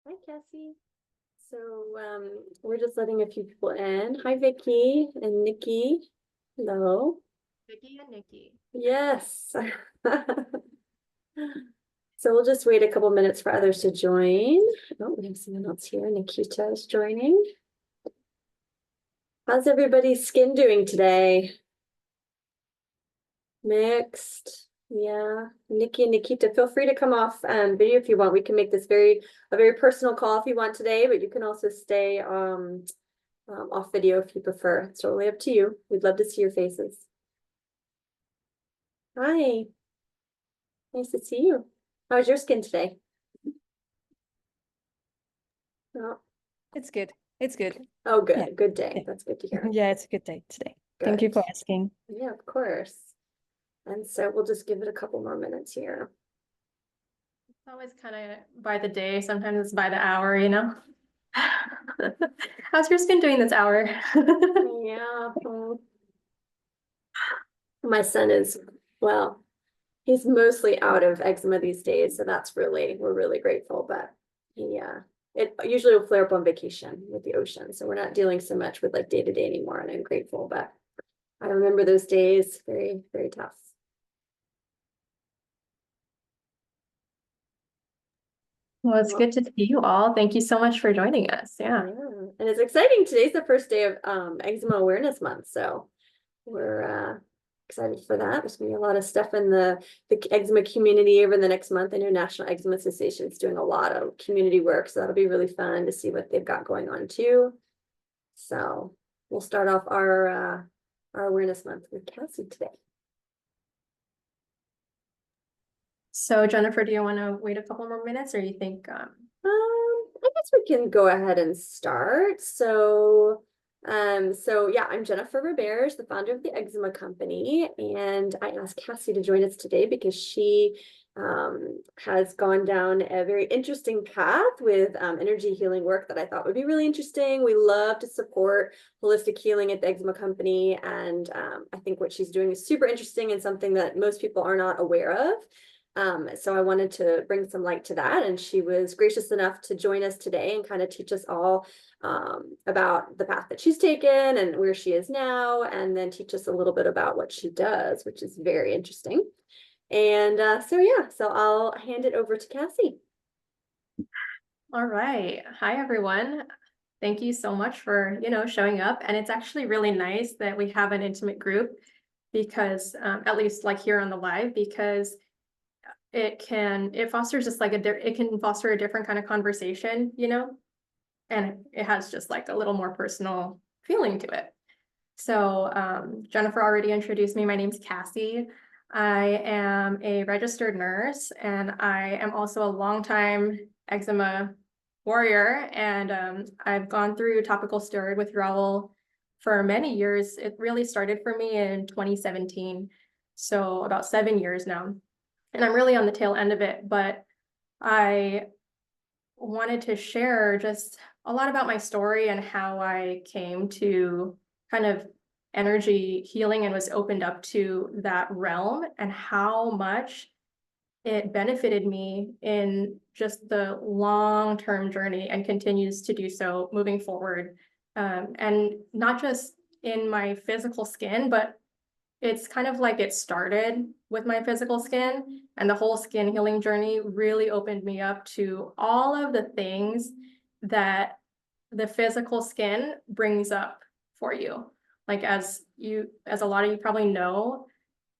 Hi, Cassie. So we're just letting a few people in. Hi, Vicky and Nikki. Hello. Vicky and Nikki. Yes. So we'll just wait a couple minutes for others to join. Oh, we have someone else here. Nikita is joining. How's everybody's skin doing today? Mixed. Yeah. Nikki and Nikita, feel free to come off video if you want. We can make this a very personal call if you want today, but you can also stay off video if you prefer. It's totally up to you. We'd love to see your faces. Hi, nice to see you. How's your skin today? Oh, It's good. It's good. oh good. Yeah. Good day. Yeah. That's good to hear. Yeah, it's a good day today. Good. Thank you for asking. Yeah, of course. And so we'll just give it a couple more minutes here. It's always kind of by the day, sometimes it's by the hour, you know? How's your skin doing this hour? Yeah. My son is, well, he's mostly out of eczema these days, so we're really grateful. But yeah, it usually will flare up on vacation with the ocean, so we're not dealing so much with like day to day anymore, and I'm grateful. But I remember those days, very, very tough. Well, it's good to see you all. Thank you so much for joining us. Yeah. Yeah, and it's exciting. Today's the first day of Eczema Awareness Month, so we're excited for that. There's gonna be a lot of stuff in the eczema community over the next month. I know National Eczema Association is doing a lot of community work, so that'll be really fun to see what they've got going on too. So we'll start off our awareness month with Cassie today. So Jennifer, do you want to wait a couple more minutes or you think I guess we can go ahead and start. So yeah, I'm Jennifer Roberge, the founder of the Eczema Company, and I asked Cassie to join us today because she has gone down a very interesting path with energy healing work that I thought would be really interesting. We love to support holistic healing at the Eczema Company, and I think what she's doing is super interesting and something that most people are not aware of. So I wanted to bring some light to that, and she was gracious enough to join us today and kind of teach us all about the path that she's taken and where she is now, and then teach us a little bit about what she does, which is very interesting. And so I'll hand it over to Cassie. all right. Hi, everyone. Thank you so much for, showing up. And it's actually really nice that we have an intimate group because at least like here on the live, because it fosters just like it can foster a different kind of conversation, and it has just like a little more personal feeling to it. So Jennifer already introduced me. My name's Cassie. I am a registered nurse, and I am also a longtime eczema warrior. And I've gone through topical steroid withdrawal for many years. It really started for me in 2017, so about 7 years now. And I'm really on the tail end of it, but I wanted to share just a lot about my story and how I came to kind of energy healing and was opened up to that realm and how much it benefited me in just the long-term journey and continues to do so moving forward. And not just in my physical skin, but it's kind of like it started with my physical skin, and the whole skin healing journey really opened me up to all of the things that the physical skin brings up for you. Like as a lot of you probably know,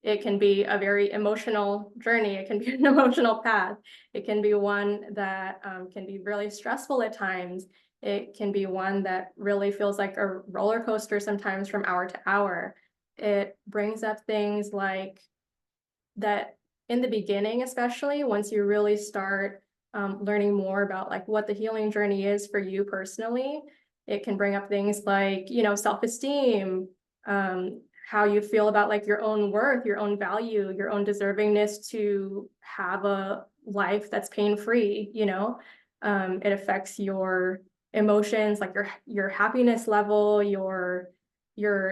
it can be a very emotional journey. It can be an emotional path. It can be one that can be really stressful at times. It can be one that really feels like a roller coaster sometimes from hour to hour. It brings up things like that in the beginning, especially once you really start learning more about like what the healing journey is for you personally. It can bring up things like, self-esteem, how you feel about like your own worth, your own value, your own deservingness to have a life that's pain-free. It affects your emotions, like your happiness level, your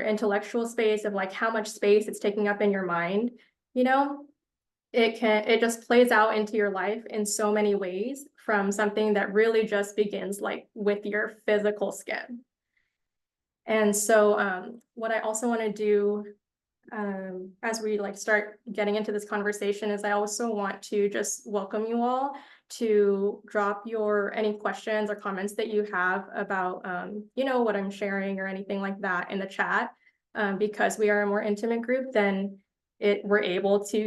intellectual space of like how much space it's taking up in your mind, you know it just plays out into your life in so many ways, from something that really just begins like with your physical skin. And so what I also want to do as we like start getting into this conversation is I also want to just welcome you all to drop any questions or comments that you have about what I'm sharing or anything like that in the chat, because we are a more intimate group. Then we're able to,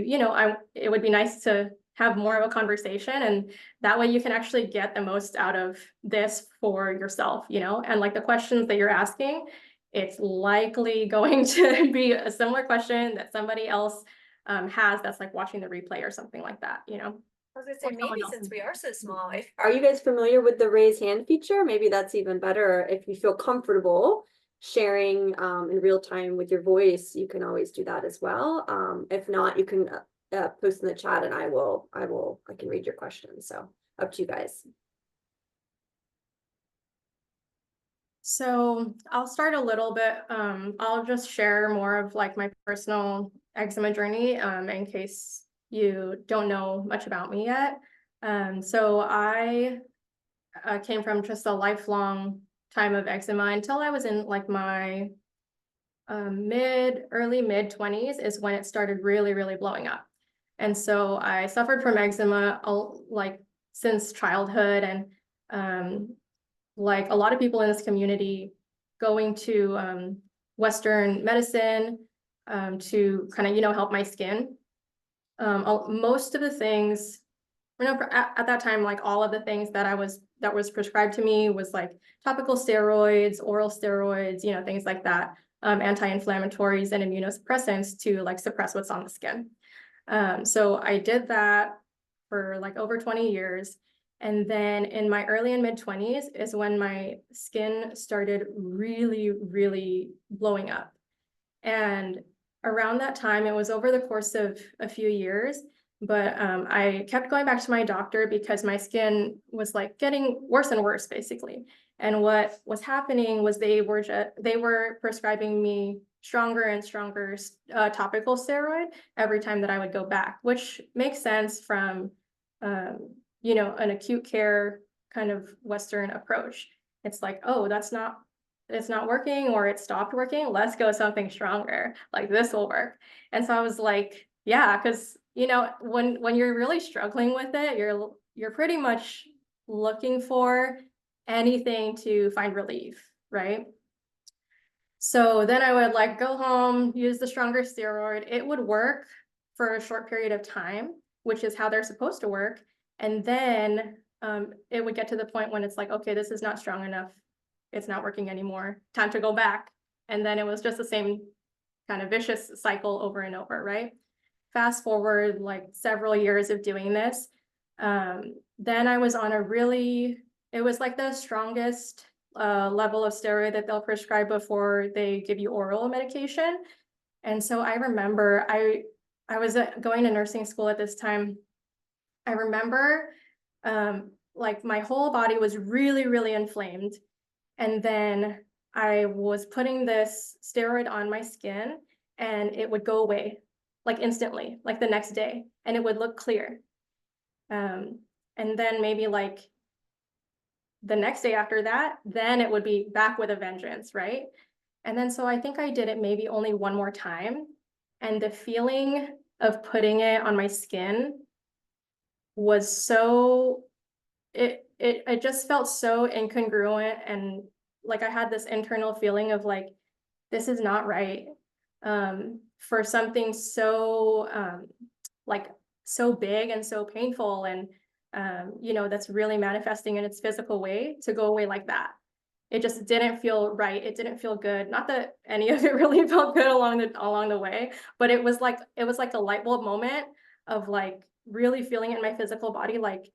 it would be nice to have more of a conversation, and that way you can actually get the most out of this for yourself, and like the questions that you're asking, it's likely going to be a similar question that somebody else has that's like watching the replay or something like that, I was gonna say, Or someone maybe else. since we are so small, are you guys familiar with the raise hand feature? Maybe that's even better. If you feel comfortable sharing in real time with your voice, you can always do that as well. If not, you can post in the chat and I can read your questions. So up to you guys. So I'll start a little bit. I'll just share more of like my personal eczema journey in case you don't know much about me yet. So I came from just a lifelong time of eczema until I was in like my early mid 20s is when it started really, really blowing up. And so I suffered from eczema like since childhood, and like a lot of people in this community going to Western medicine to kind of, help my skin. Most of the things, at that time, like all of the things that was prescribed to me was like topical steroids, oral steroids, things like that, anti-inflammatories and immunosuppressants to like suppress what's on the skin. So I did that for like over 20 years. And then in my early and mid 20s is when my skin started really, really blowing up. And around that time, it was over the course of a few years, but I kept going back to my doctor because my skin was like getting worse and worse, basically. And what was happening was they were prescribing me stronger and stronger topical steroid every time that I would go back, which makes sense from an acute care kind of Western approach. It's like, oh, it's not working, or it stopped working. Let's go something stronger. Like this will work. And so I was like, yeah, because when you're really struggling with it, you're pretty much looking for anything to find relief, right? So then I would like go home, use the stronger steroid. It would work for a short period of time, which is how they're supposed to work. And then it would get to the point when it's like, okay, this is not strong enough. It's not working anymore. Time to go back. And then it was just the same kind of vicious cycle over and over, right? Fast forward like several years of doing this. Then I was on it was like the strongest level of steroid that they'll prescribe before they give you oral medication. And so I remember I was going to nursing school at this time. I remember like my whole body was really, really inflamed. And then I was putting this steroid on my skin and it would go away like instantly, like the next day, and it would look clear. And then maybe like the next day after that, then it would be back with a vengeance, right? And then so I think I did it maybe only one more time. And the feeling of putting it on my skin was it just felt so incongruent, and like I had this internal feeling of like, this is not right for something so like so big and so painful, and that's really manifesting in its physical way, to go away like that. It just didn't feel right. It didn't feel good. Not that any of it really felt good along the way, but it was like a light bulb moment of like really feeling it in my physical body, like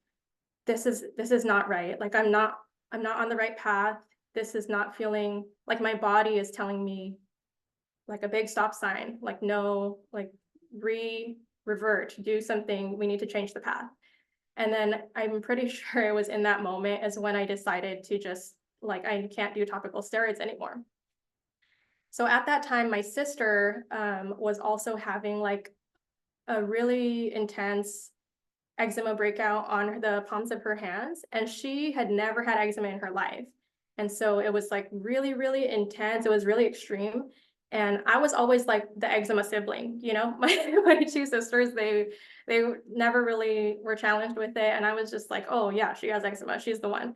this is not right. Like I'm not on the right path. This is not feeling like my body is telling me like a big stop sign, like no, like revert, do something. We need to change the path. And then I'm pretty sure it was in that moment is when I decided to just like, I can't do topical steroids anymore. So at that time, my sister was also having like a really intense eczema breakout on the palms of her hands, and she had never had eczema in her life. And so it was like really, really intense. It was really extreme. And I was always like the eczema sibling, you know, my two sisters, they never really were challenged with it. And I was just like, oh yeah, she has eczema. She's the one.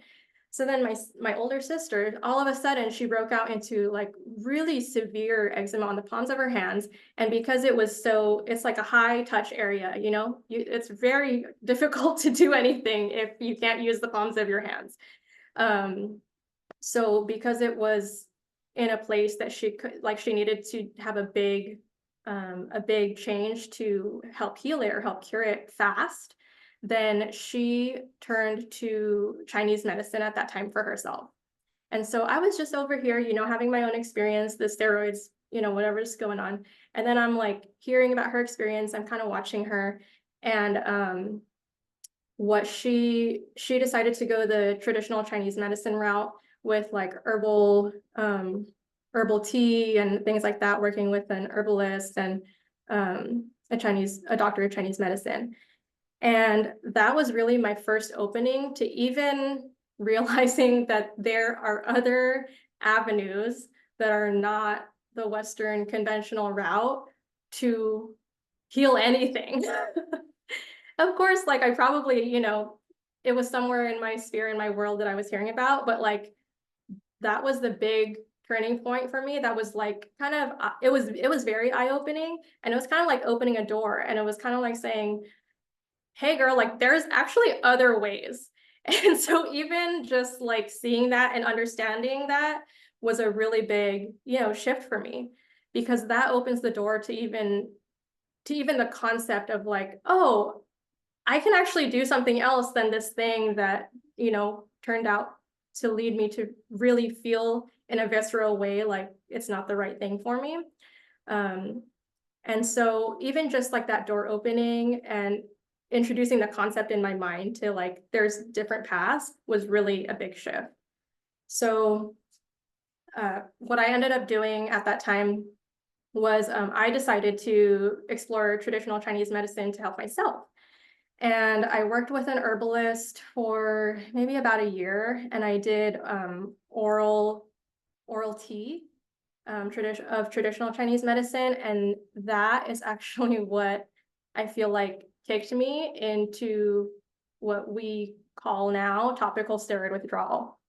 So then my older sister, all of a sudden she broke out into like really severe eczema on the palms of her hands. And because it was so, it's like a high touch area, you know, it's very difficult to do anything if you can't use the palms of your hands. So because it was in a place that she could, like she needed to have a big change to help heal it or help cure it fast, then she turned to Chinese medicine at that time for herself. And so I was just over here, you know, having my own experience, the steroids, you know, whatever's going on. And then I'm like hearing about her experience. I'm kind of watching her, and what she decided to go the traditional Chinese medicine route with like herbal tea and things like that, working with an herbalist and a doctor of Chinese medicine. And that was really my first opening to even realizing that there are other avenues that are not the Western conventional route to heal anything. Of course, like I probably, you know, it was somewhere in my sphere, in my world that I was hearing about, but like that was the big turning point for me. That was like kind of, it was very eye-opening, and it was kind of like opening a door, and it was kind of like saying, hey girl, like there's actually other ways. And so even just like seeing that and understanding that was a really big, you know, shift for me, because that opens the door to even the concept of like, oh, I can actually do something else than this thing that, you know, turned out to lead me to really feel in a visceral way like it's not the right thing for me. And so even just like that door opening and introducing the concept in my mind to like there's different paths was really a big shift. So what I ended up doing at that time was I decided to explore traditional Chinese medicine to help myself. And I worked with an herbalist for maybe about a year, and I did oral tea of traditional Chinese medicine, and that is actually what I feel like kicked me into what we call now topical steroid withdrawal.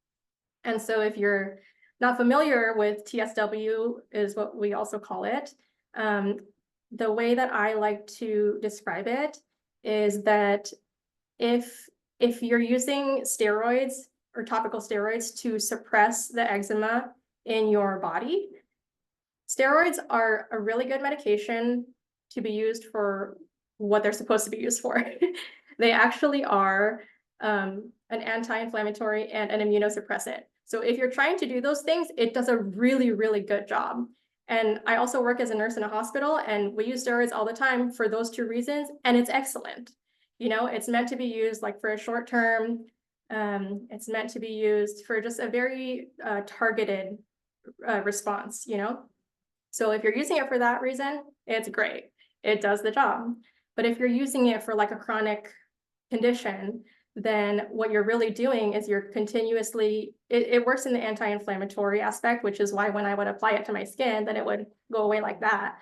And so if you're not familiar with TSW, is what we also call it. The way that I like to describe it is that if you're using steroids or topical steroids to suppress the eczema in your body, steroids are a really good medication to be used for what they're supposed to be used for. They actually are an anti-inflammatory and an immunosuppressant. So if you're trying to do those things, it does a really, really good job. And I also work as a nurse in a hospital, and we use steroids all the time for those two reasons, and it's excellent. You know, it's meant to be used like for a short term. It's meant to be used for just a very targeted response, you know? So if you're using it for that reason, it's great. It does the job. But if you're using it for like a chronic condition, then what you're really doing is you're continuously, it works in the anti-inflammatory aspect, which is why when I would apply it to my skin, then it would go away like that.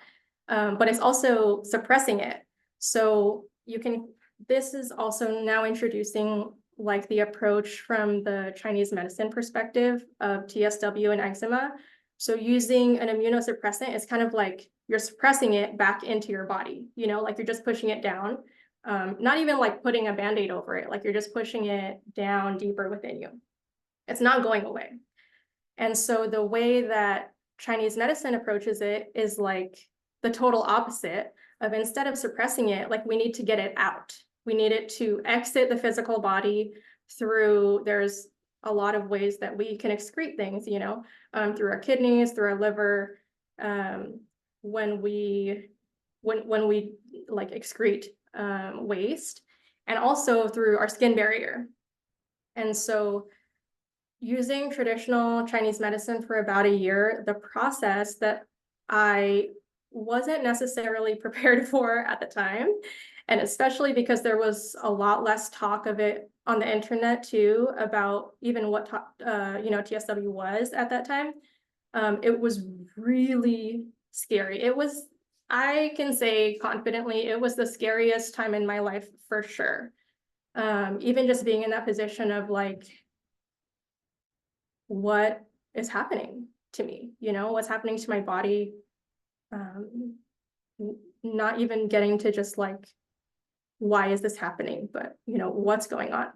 But it's also suppressing it. So you can, this is also now introducing like the approach from the Chinese medicine perspective of TSW and eczema. So using an immunosuppressant is kind of like you're suppressing it back into your body, you know, like you're just pushing it down. Not even like putting a Band-Aid over it, like you're just pushing it down deeper within you. It's not going away. And so the way that Chinese medicine approaches it is like the total opposite of, instead of suppressing it, like we need to get it out. We need it to exit the physical body through, there's a lot of ways that we can excrete things, you know, through our kidneys, through our liver, when we like excrete waste, and also through our skin barrier. And so using traditional Chinese medicine for about a year, the process that I wasn't necessarily prepared for at the time. And especially because there was a lot less talk of it on the internet too, about even what TSW was at that time. It was really scary. I can say confidently, it was the scariest time in my life for sure. Even just being in that position of like, what is happening to me? What's happening to my body? Not even getting to just like, why is this happening? But what's going on?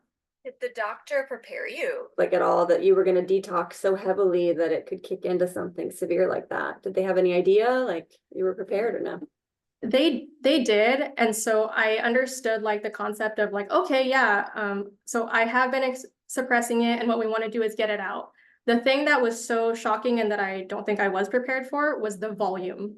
Did the doctor prepare you like at all that you were going to detox so heavily that it could kick into something severe like that? Did they have any idea like you were prepared or no? They did, and so I understood like the concept of like, okay, yeah, so I have been suppressing it, and what we want to do is get it out. The thing that was so shocking and that I don't think I was prepared for was the volume,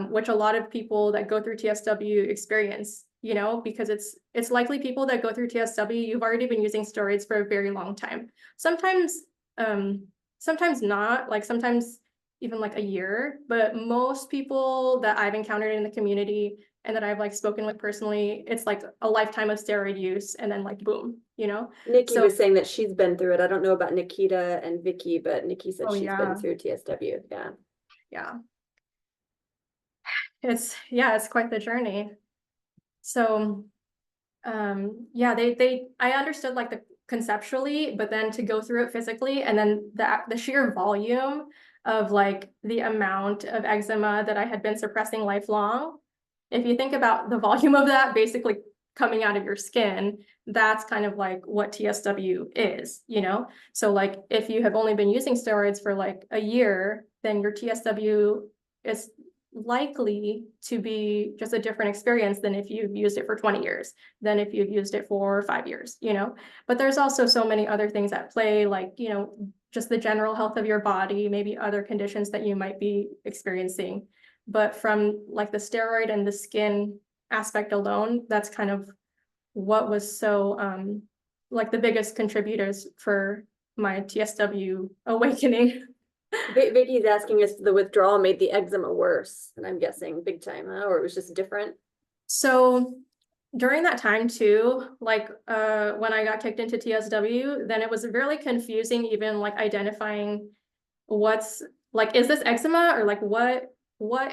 which a lot of people that go through TSW experience, because it's likely people that go through TSW, you've already been using steroids for a very long time. Sometimes not, like sometimes even like a year, but most people that I've encountered in the community and that I've like spoken with personally, it's like a lifetime of steroid use and then like boom, Nikki was saying that she's been through it. I don't know about Nikita and Vicky, but Nikki said she's been through TSW. Yeah. It's quite the journey. So I understood like the conceptually, but then to go through it physically, and then the sheer volume of like the amount of eczema that I had been suppressing lifelong. If you think about the volume of that basically coming out of your skin, that's kind of like what TSW is, So like if you have only been using steroids for like a year, then your TSW is likely to be just a different experience than if you've used it for 20 years, than if you've used it for 5 years, But there's also so many other things at play, like, just the general health of your body, maybe other conditions that you might be experiencing. But from like the steroid and the skin aspect alone, that's kind of what was so like the biggest contributors for my TSW awakening. Vicky's asking if the withdrawal made the eczema worse, and I'm guessing big time, huh? Or it was just different. So during that time too, like when I got kicked into TSW, then it was really confusing, even like identifying what's like, is this eczema or like what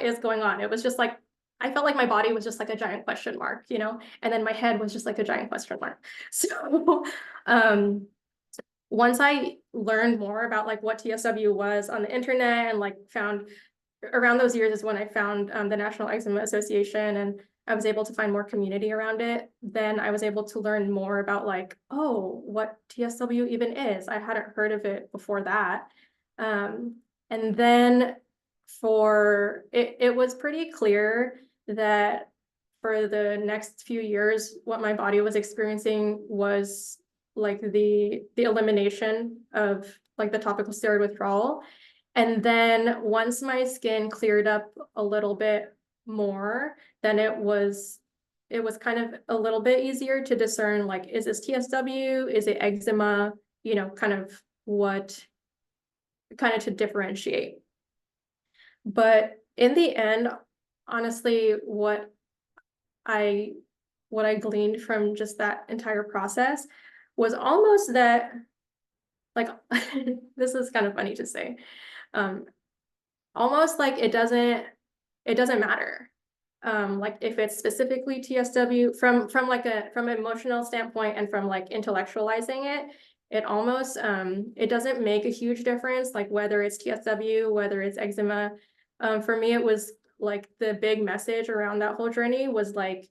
is going on? It was just like, I felt like my body was just like a giant question mark, and then my head was just like a giant question mark. So once I learned more about like what TSW was on the internet and like found around those years is when I found the National Eczema Association, and I was able to find more community around it. Then I was able to learn more about like, oh, what TSW even is. I hadn't heard of it before that. And then it was pretty clear that for the next few years, what my body was experiencing was like the elimination of like the topical steroid withdrawal. And then once my skin cleared up a little bit more, then it was kind of a little bit easier to discern, like, is this TSW? Is it eczema? Kind of to differentiate. But in the end, honestly, what I gleaned from just that entire process was almost that, like, this is kind of funny to say, almost like it doesn't matter. Like if it's specifically TSW from an emotional standpoint and from like intellectualizing it almost it doesn't make a huge difference, like whether it's TSW, whether it's eczema. For me, it was like the big message around that whole journey was like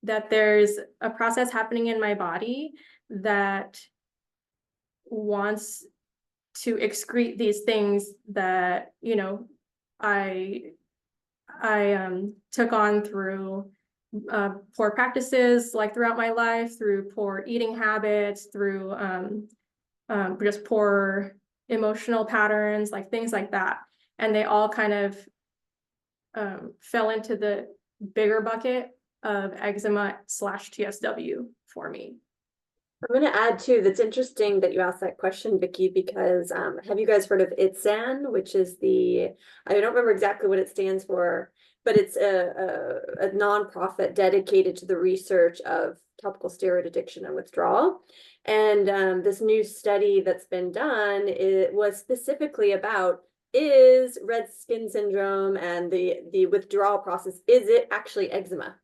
that there's a process happening in my body that wants to excrete these things that I took on through poor practices, like throughout my life, through poor eating habits, through just poor emotional patterns, like things like that. And they all kind of fell into the bigger bucket of eczema / TSW for me. I'm going to add too, that's interesting that you asked that question, Vicky, because have you guys heard of ITSAN, which is I don't remember exactly what it stands for, but it's a nonprofit dedicated to the research of topical steroid addiction and withdrawal. And this new study that's been done, it was specifically about, is red skin syndrome and the withdrawal process, is it actually eczema?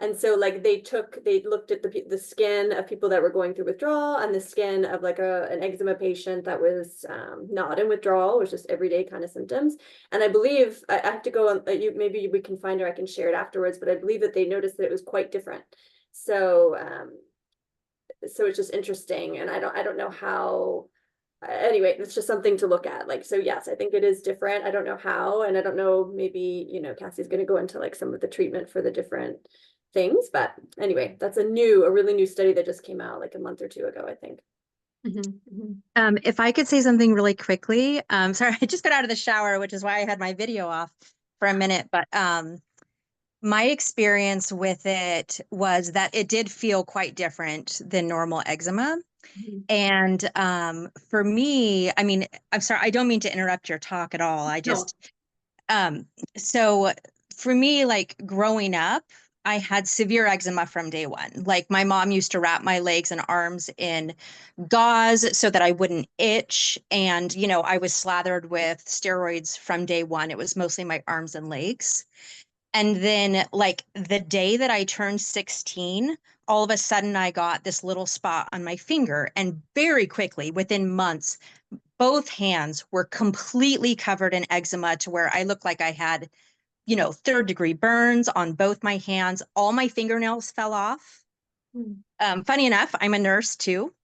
And so like they looked at the skin of people that were going through withdrawal and the skin of like an eczema patient that was not in withdrawal, was just everyday kind of symptoms. And I believe I have to go on, maybe we can find her, I can share it afterwards, but I believe that they noticed that it was quite different. So so it's just interesting. And I don't know how, anyway, it's just something to look at. Like, so yes, I think it is different. I don't know how, and I don't know, maybe, Cassie's going to go into like some of the treatment for the different things, but anyway, that's a really new study that just came out like a month or two ago, I think. If I could say something really quickly, sorry, I just got out of the shower, which is why I had my video off for a minute, but my experience with it was that it did feel quite different than normal eczema. And for me, I mean, I'm sorry, I don't mean to interrupt your talk at all. I just, so for me, like growing up, I had severe eczema from day one. Like my mom used to wrap my legs and arms in gauze so that I wouldn't itch. And, I was slathered with steroids from day one. It was mostly my arms and legs. And then, like the day that I turned 16, all of a sudden I got this little spot on my finger. And very quickly, within months, both hands were completely covered in eczema to where I looked like I had, third-degree burns on both my hands. All my fingernails fell off. Funny enough, I'm a nurse too.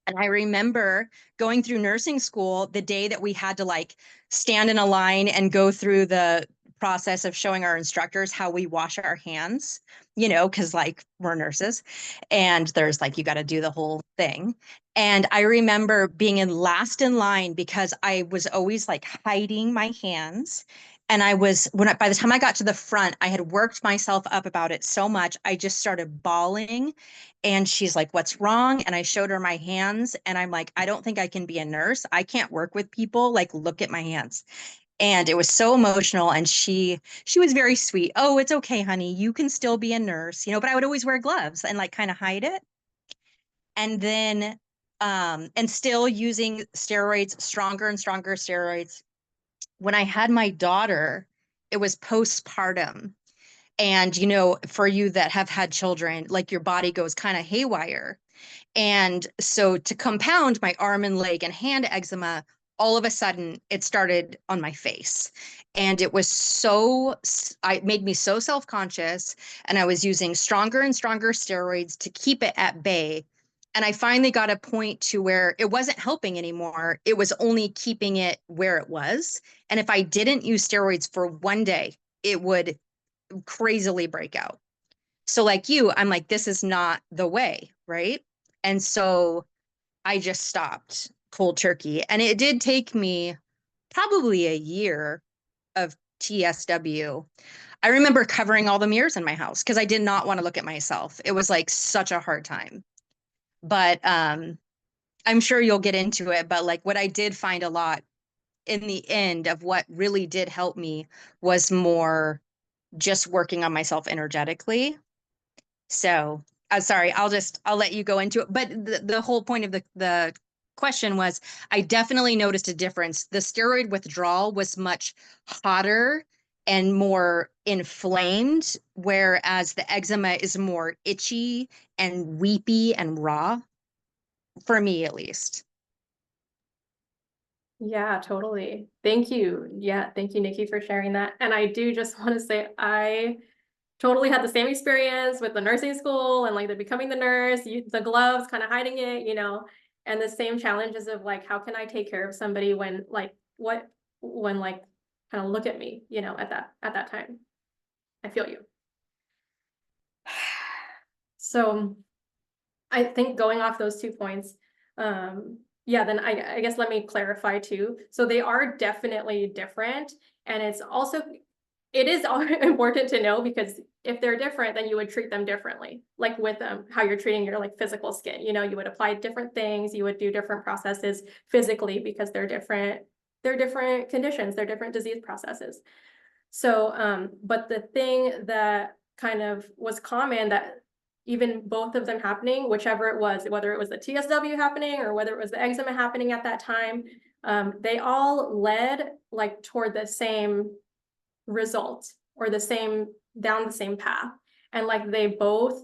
And I remember going through nursing school the day that we had to like stand in a line and go through the process of showing our instructors how we wash our hands, because like we're nurses and there's like, you got to do the whole thing. And I remember being last in line because I was always like hiding my hands. And by the time I got to the front, I had worked myself up about it so much, I just started bawling. And she's like, "What's wrong?" And I showed her my hands and I'm like, "I don't think I can be a nurse. I can't work with people. Like, look at my hands." And it was so emotional. And she was very sweet. "Oh, it's okay, honey. You can still be a nurse," but I would always wear gloves and like kind of hide it. And then, and still using steroids, stronger and stronger steroids. When I had my daughter, it was postpartum. And, for you that have had children, like your body goes kind of haywire. And so to compound my arm and leg and hand eczema, all of a sudden it started on my face. And it made me so self-conscious, and I was using stronger and stronger steroids to keep it at bay. And I finally got a point to where it wasn't helping anymore. It was only keeping it where it was. And if I didn't use steroids for one day, it would crazily break out. So like you, I'm like, this is not the way, right? And so I just stopped cold turkey. And it did take me probably a year of TSW. I remember covering all the mirrors in my house because I did not want to look at myself. It was like such a hard time. But I'm sure you'll get into it. But like what I did find a lot in the end of what really did help me was more just working on myself energetically. So I'm sorry, I'll let you go into it. But the whole point of the question was, I definitely noticed a difference. The steroid withdrawal was much hotter and more inflamed, whereas the eczema is more itchy and weepy and raw, for me at least. Yeah, totally. Thank you. Yeah, thank you, Nikki, for sharing that. And I do just want to say I totally had the same experience with the nursing school and like the becoming the nurse, the gloves, kind of hiding it, and the same challenges of like, how can I take care of somebody when like kind of look at me, at that time. I feel you. So I think going off those 2 points, yeah, then I guess let me clarify too. So they are definitely different. And it's also it is important to know, because if they're different, then you would treat them differently. Like with how you're treating your like physical skin, you know, you would apply different things, you would do different processes physically because they're different conditions, they're different disease processes. So, but the thing that kind of was common, that even both of them happening, whichever it was, whether it was the TSW happening or whether it was the eczema happening at that time, they all led like toward the same result, or down the same path. And like they both,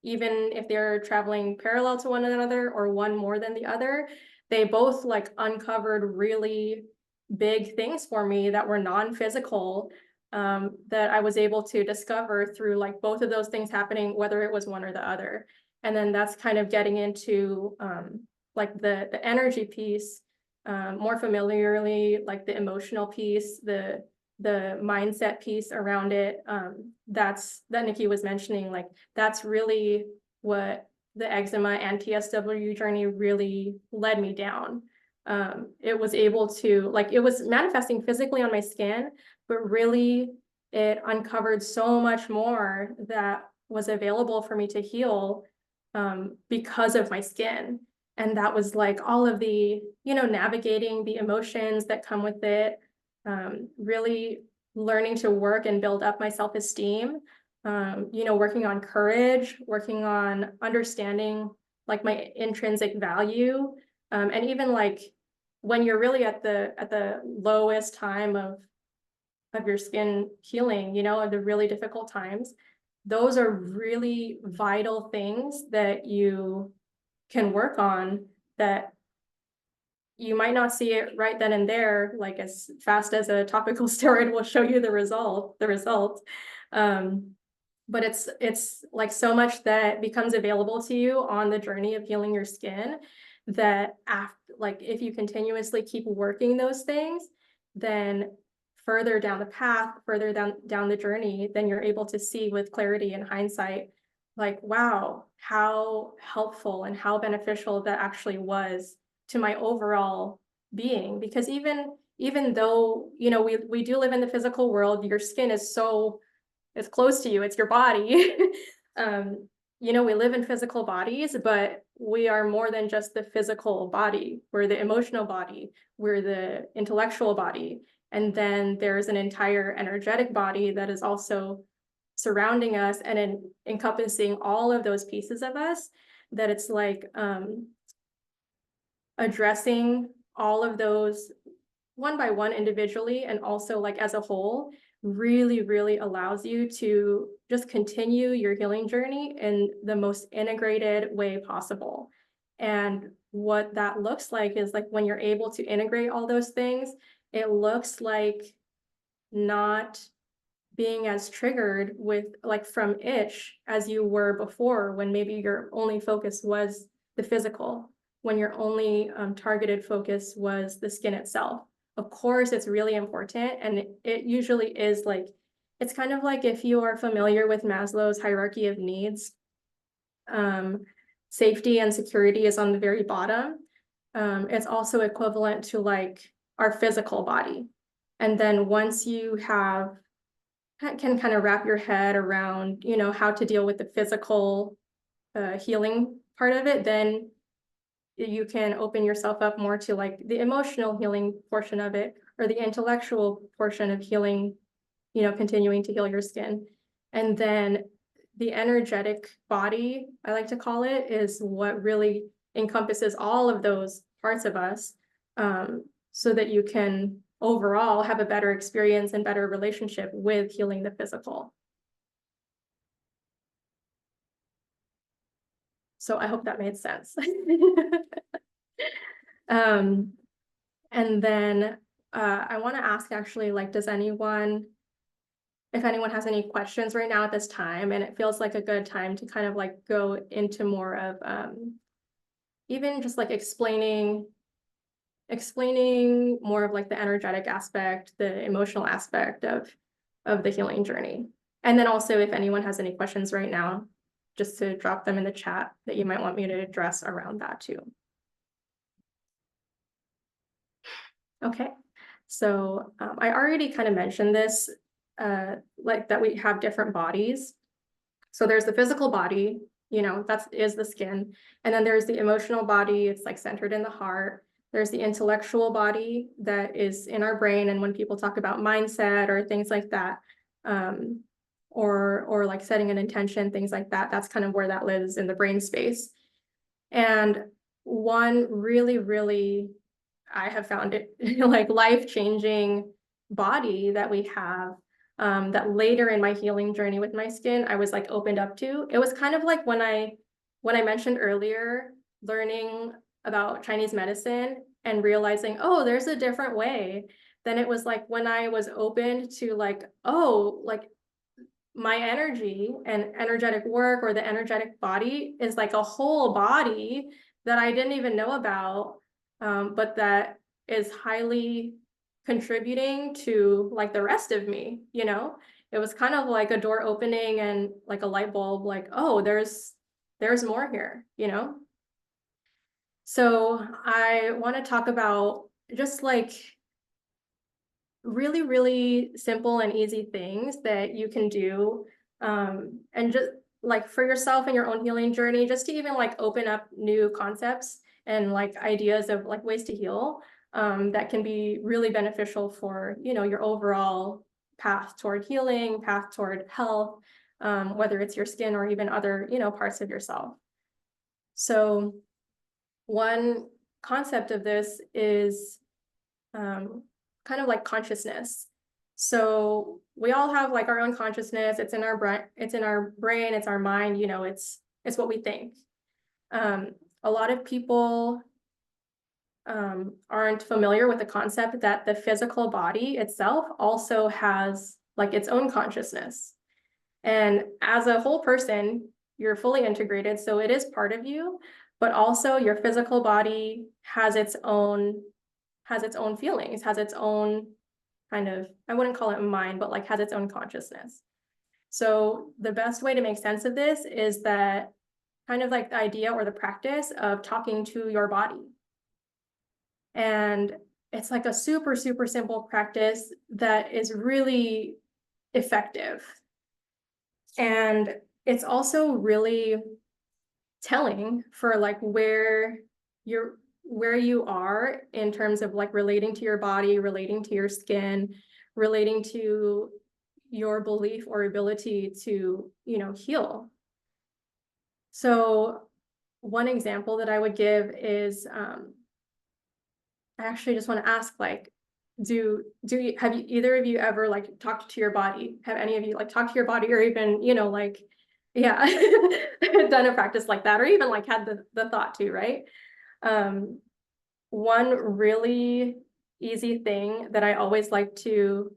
even if they're traveling parallel to one another or one more than the other, they both like uncovered really big things for me that were non-physical, that I was able to discover through like both of those things happening, whether it was one or the other. And then that's kind of getting into like the energy piece, more familiarly, like the emotional piece, the mindset piece around it. That Nikki was mentioning, like that's really what the eczema and TSW journey really led me down. It was able to, like, it was manifesting physically on my skin, but really it uncovered so much more that was available for me to heal because of my skin. And that was like all of the, you know, navigating the emotions that come with it, really learning to work and build up my self-esteem, you know, working on courage, working on understanding like my intrinsic value, and even like when you're really at the lowest time of your skin healing, you know, the really difficult times, those are really vital things that you can work on, that you might not see it right then and there, like as fast as a topical steroid will show you the result. But it's like so much that becomes available to you on the journey of healing your skin, that like if you continuously keep working those things, then further down the path, further down the journey, then you're able to see with clarity and hindsight, like, wow, how helpful and how beneficial that actually was to my overall being. Because even though, you know, we do live in the physical world, your skin is so, it's close to you, it's your body. You know, we live in physical bodies, but we are more than just the physical body. We're the emotional body, we're the intellectual body. And then there's an entire energetic body that is also surrounding us and encompassing all of those pieces of us, that it's like addressing all of those one by one individually and also like as a whole really, really allows you to just continue your healing journey in the most integrated way possible. And what that looks like is like when you're able to integrate all those things, it looks like not being as triggered with like from itch as you were before, when maybe your only focus was the physical, when your only targeted focus was the skin itself. Of course, it's really important, and it usually is like, it's kind of like if you are familiar with Maslow's hierarchy of needs, safety and security is on the very bottom. It's also equivalent to like our physical body. And then once you can kind of wrap your head around, you know, how to deal with the physical healing part of it, then you can open yourself up more to like the emotional healing portion of it, or the intellectual portion of healing, you know, continuing to heal your skin. And then the energetic body, I like to call it, is what really encompasses all of those parts of us, so that you can overall have a better experience and better relationship with healing the physical. So I hope that made sense. And then I want to ask actually, like, if anyone has any questions right now at this time, and it feels like a good time to kind of like go into more of even just like explaining more of like the energetic aspect, the emotional aspect of the healing journey. And then also if anyone has any questions right now, just to drop them in the chat that you might want me to address around that too. Okay, so I already kind of mentioned this like that we have different bodies. So there's the physical body, you know, is the skin. And then there's the emotional body, it's like centered in the heart. There's the intellectual body that is in our brain. And when people talk about mindset or things like that, or like setting an intention, things like that, that's kind of where that lives in the brain space. And one really, really, I have found it like life-changing body that we have, that later in my healing journey with my skin, I was like opened up to. It was kind of like when I mentioned earlier, learning about Chinese medicine and realizing, oh, there's a different way. Then it was like when I was open to like, oh, like my energy and energetic work or the energetic body is like a whole body that I didn't even know about, but that is highly contributing to like the rest of me, you know? It was kind of like a door opening and like a light bulb, like, oh, there's more here, you know? So I want to talk about just like really, really simple and easy things that you can do, and just like for yourself and your own healing journey, just to even like open up new concepts and like ideas of like ways to heal, that can be really beneficial for, you know, your overall path toward healing, path toward health, whether it's your skin or even other, you know, parts of yourself. So one concept of this is kind of like consciousness. So we all have like our own consciousness. It's in our brain, it's our mind, you know, it's what we think. A lot of people aren't familiar with the concept that the physical body itself also has like its own consciousness. And as a whole person, you're fully integrated, so it is part of you, but also your physical body has its own feelings, has its own kind of, I wouldn't call it mind, but like has its own consciousness. So the best way to make sense of this is that kind of like the idea or the practice of talking to your body. And it's like a super, super simple practice that is really effective. And it's also really telling for like where you are in terms of like relating to your body, relating to your skin, relating to your belief or ability to, you know, heal. So one example that I would give is, I actually just want to ask, like, have you, either of you ever like talked to your body? Have any of you like talked to your body or even, you know, like, yeah, done a practice like that, or even like had the thought to, right? One really easy thing that I always like to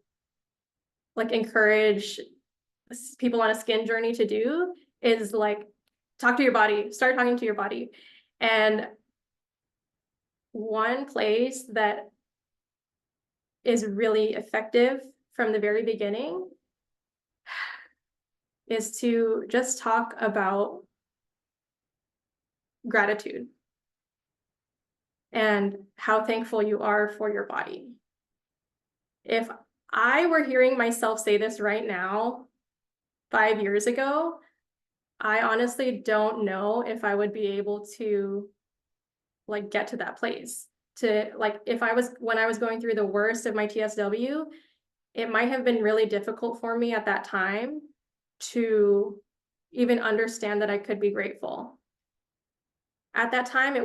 like encourage people on a skin journey to do is like talk to your body, start talking to your body. And one place that is really effective from the very beginning is to just talk about gratitude and how thankful you are for your body. If I were hearing myself say this right now, 5 years ago, I honestly don't know if I would be able to like get to that place. To like, when I was going through the worst of my TSW, it might have been really difficult for me at that time to even understand that I could be grateful. At that time,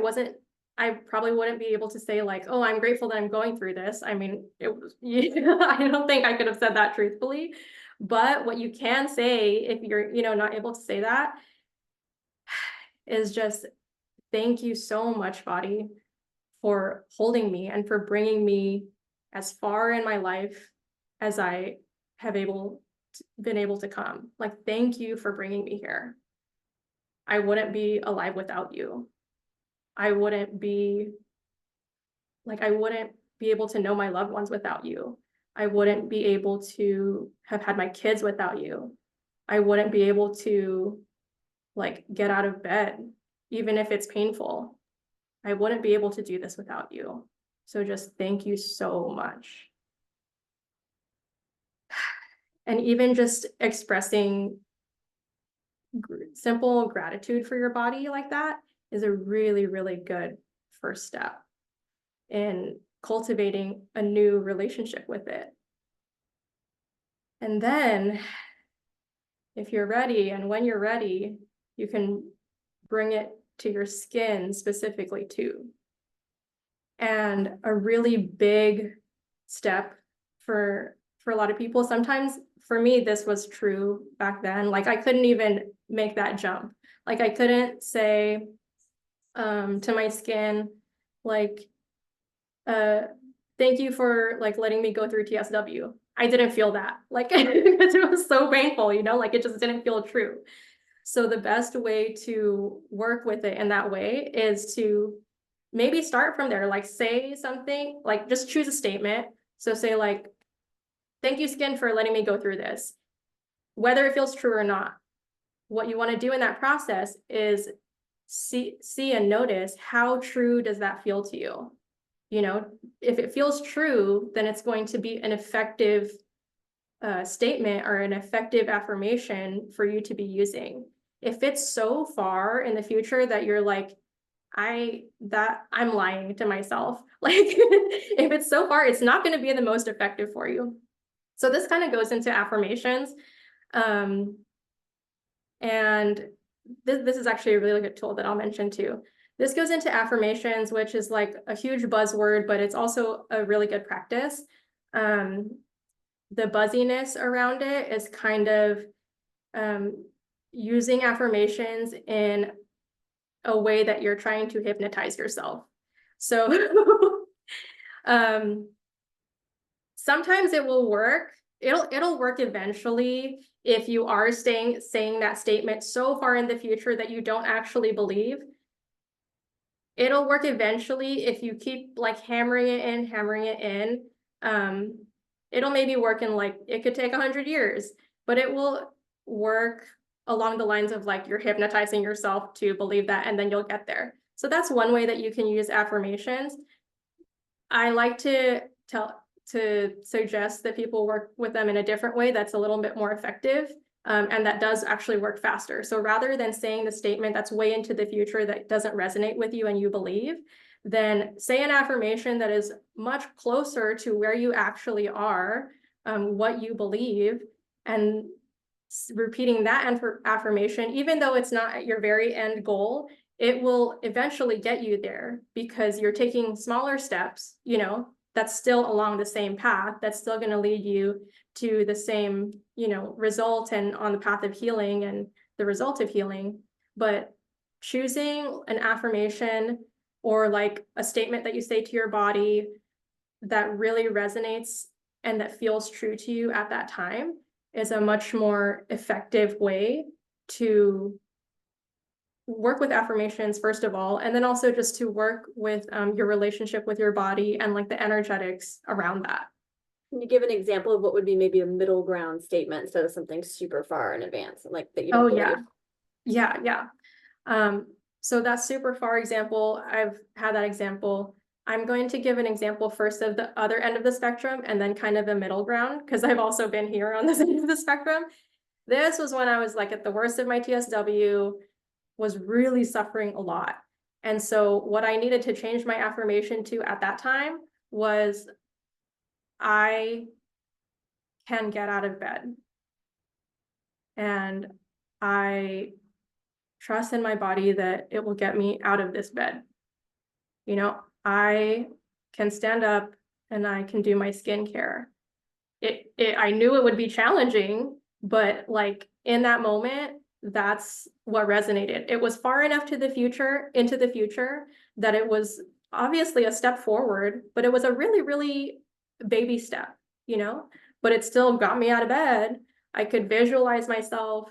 I probably wouldn't be able to say like, oh, I'm grateful that I'm going through this. I mean, I don't think I could have said that truthfully, but what you can say if you're, you know, not able to say that is just, thank you so much, body, for holding me and for bringing me as far in my life as I have been able to come. Like, thank you for bringing me here. I wouldn't be alive without you. I wouldn't be able to know my loved ones without you. I wouldn't be able to have had my kids without you. I wouldn't be able to like get out of bed, even if it's painful. I wouldn't be able to do this without you. So just thank you so much. And even just expressing simple gratitude for your body like that is a really, really good first step in cultivating a new relationship with it. And then if you're ready, and when you're ready, you can bring it to your skin specifically too. And a really big step for a lot of people, sometimes for me, this was true back then. Like I couldn't even make that jump. Like I couldn't say to my skin, like, thank you for like letting me go through TSW. I didn't feel that, like, because it was so painful, you know, like it just didn't feel true. So the best way to work with it in that way is to maybe start from there, like say something, like just choose a statement. So say like, thank you, skin, for letting me go through this, whether it feels true or not. What you want to do in that process is see and notice how true does that feel to you. You know, if it feels true, then it's going to be an effective statement or an effective affirmation for you to be using. If it's so far in the future that you're like, I'm lying to myself. Like if it's so far, it's not going to be the most effective for you. So this kind of goes into affirmations. And this is actually a really good tool that I'll mention too. This goes into affirmations, which is like a huge buzzword, but it's also a really good practice. The buzziness around it is kind of using affirmations in a way that you're trying to hypnotize yourself. So sometimes it will work. It'll work eventually if you are saying that statement so far in the future that you don't actually believe. It'll work eventually if you keep like hammering it in. It'll maybe work in like, it could take 100 years, but it will work along the lines of like you're hypnotizing yourself to believe that, and then you'll get there. So that's one way that you can use affirmations. I like to suggest that people work with them in a different way that's a little bit more effective. And that does actually work faster. So rather than saying the statement that's way into the future that doesn't resonate with you and you believe, then say an affirmation that is much closer to where you actually are, what you believe, and repeating that affirmation, even though it's not at your very end goal, it will eventually get you there because you're taking smaller steps, you know, that's still along the same path, that's still going to lead you to the same, you know, result and on the path of healing and the result of healing. But choosing an affirmation or like a statement that you say to your body that really resonates and that feels true to you at that time is a much more effective way to work with affirmations, first of all, and then also just to work with your relationship with your body and like the energetics around that. Can you give an example of what would be maybe a middle ground statement instead of something super far in advance, like that you don't believe? Yeah. So that super far example, I've had that example. I'm going to give an example first of the other end of the spectrum and then kind of a middle ground, because I've also been here on this end of the spectrum. This was when I was like at the worst of my TSW, was really suffering a lot. And so what I needed to change my affirmation to at that time was, I can get out of bed. And I trust in my body that it will get me out of this bed. You know, I can stand up and I can do my skincare. I knew it would be challenging, but like in that moment, that's what resonated. It was far enough into the future that it was obviously a step forward, but it was a really, really baby step, you know, but it still got me out of bed. I could visualize myself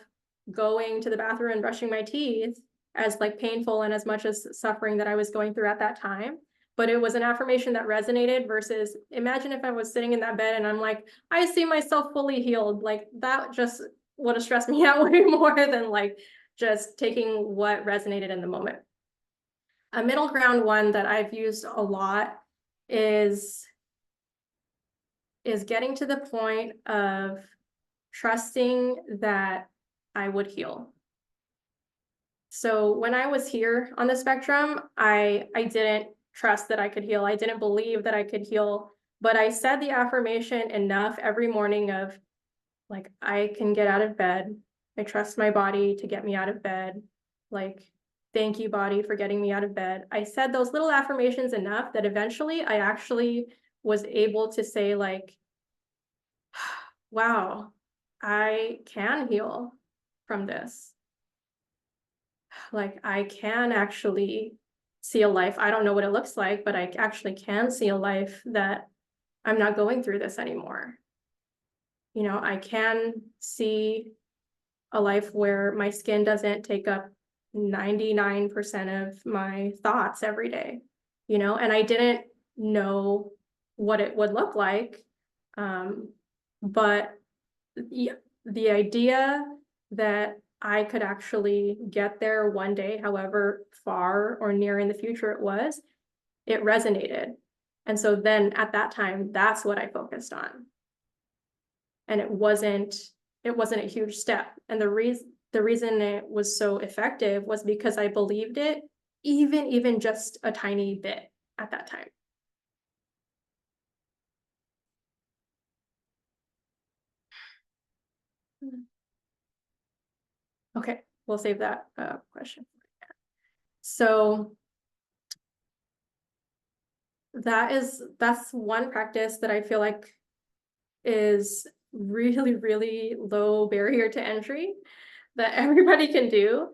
going to the bathroom and brushing my teeth, as like painful and as much as suffering that I was going through at that time. But it was an affirmation that resonated versus imagine if I was sitting in that bed and I'm like, I see myself fully healed. Like that just would have stressed me out way more than like just taking what resonated in the moment. A middle ground one that I've used a lot is getting to the point of trusting that I would heal. So when I was here on the spectrum, I didn't trust that I could heal. I didn't believe that I could heal, but I said the affirmation enough every morning of like, I can get out of bed. I trust my body to get me out of bed. Like, thank you, body, for getting me out of bed. I said those little affirmations enough that eventually I actually was able to say like, wow, I can heal from this. Like, I can actually see a life. I don't know what it looks like, but I actually can see a life that I'm not going through this anymore. You know, I can see a life where my skin doesn't take up 99% of my thoughts every day, you know, and I didn't know what it would look like. But the idea that I could actually get there one day, however far or near in the future it was, it resonated. And so then at that time, that's what I focused on. And it wasn't a huge step. And the reason it was so effective was because I believed it, even just a tiny bit at that time. Okay, we'll save that question. So that's one practice that I feel like is really, really low barrier to entry that everybody can do,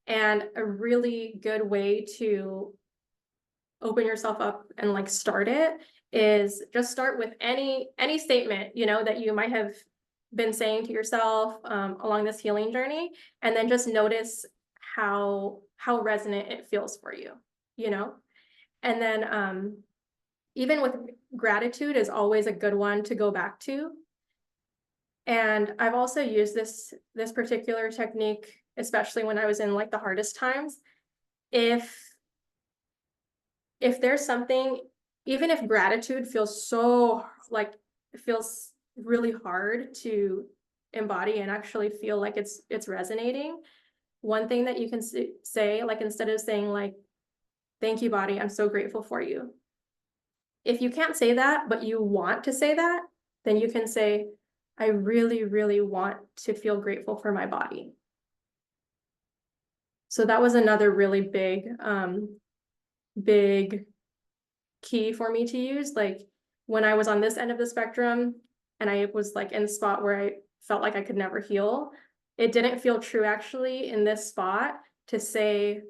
and a really good way to open yourself up and like start it is just start with any statement, you know, that you might have been saying to yourself along this healing journey, and then just notice how resonant it feels for you, you know. And then even with gratitude is always a good one to go back to. And I've also used this particular technique, especially when I was in like the hardest times. If there's something, even if gratitude feels so like, it feels really hard to embody and actually feel like it's resonating, one thing that you can say, like, instead of saying like, thank you, body, I'm so grateful for you. If you can't say that, but you want to say that, then you can say, I really, really want to feel grateful for my body. So that was another really big key for me to use. Like when I was on this end of the spectrum and I was like in a spot where I felt like I could never heal, it didn't feel true actually in this spot to say,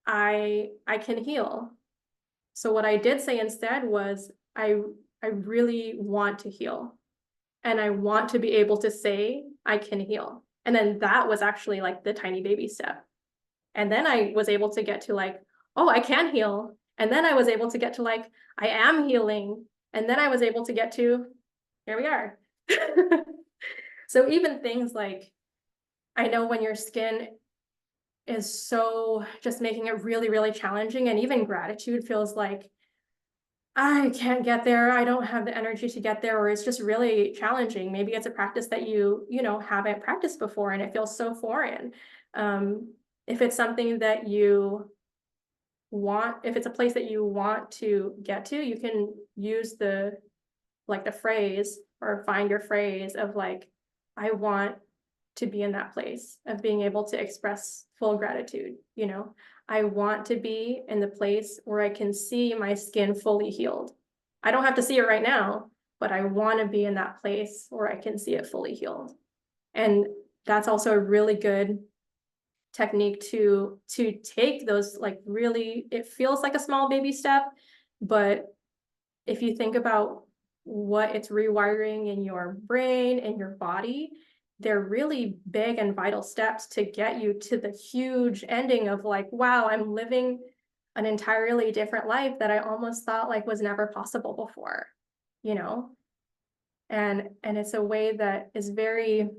I can heal. So what I did say instead was, I really want to heal. And I want to be able to say, I can heal. And then that was actually like the tiny baby step. And then I was able to get to like, oh, I can heal. And then I was able to get to like, I am healing. And then I was able to get to, here we are. So even things like, I know when your skin is so just making it really, really challenging, and even gratitude feels like, I can't get there, I don't have the energy to get there, or it's just really challenging. Maybe it's a practice that you know, haven't practiced before and it feels so foreign. If it's something that you want, if it's a place that you want to get to, you can use the phrase, or find your phrase of like, I want to be in that place of being able to express full gratitude, you know. I want to be in the place where I can see my skin fully healed. I don't have to see it right now, but I want to be in that place where I can see it fully healed. And that's also a really good technique to take those, like, really, it feels like a small baby step, but if you think about what it's rewiring in your brain and your body, they're really big and vital steps to get you to the huge ending of like, wow, I'm living an entirely different life that I almost thought like was never possible before, you know? And it's a way that is very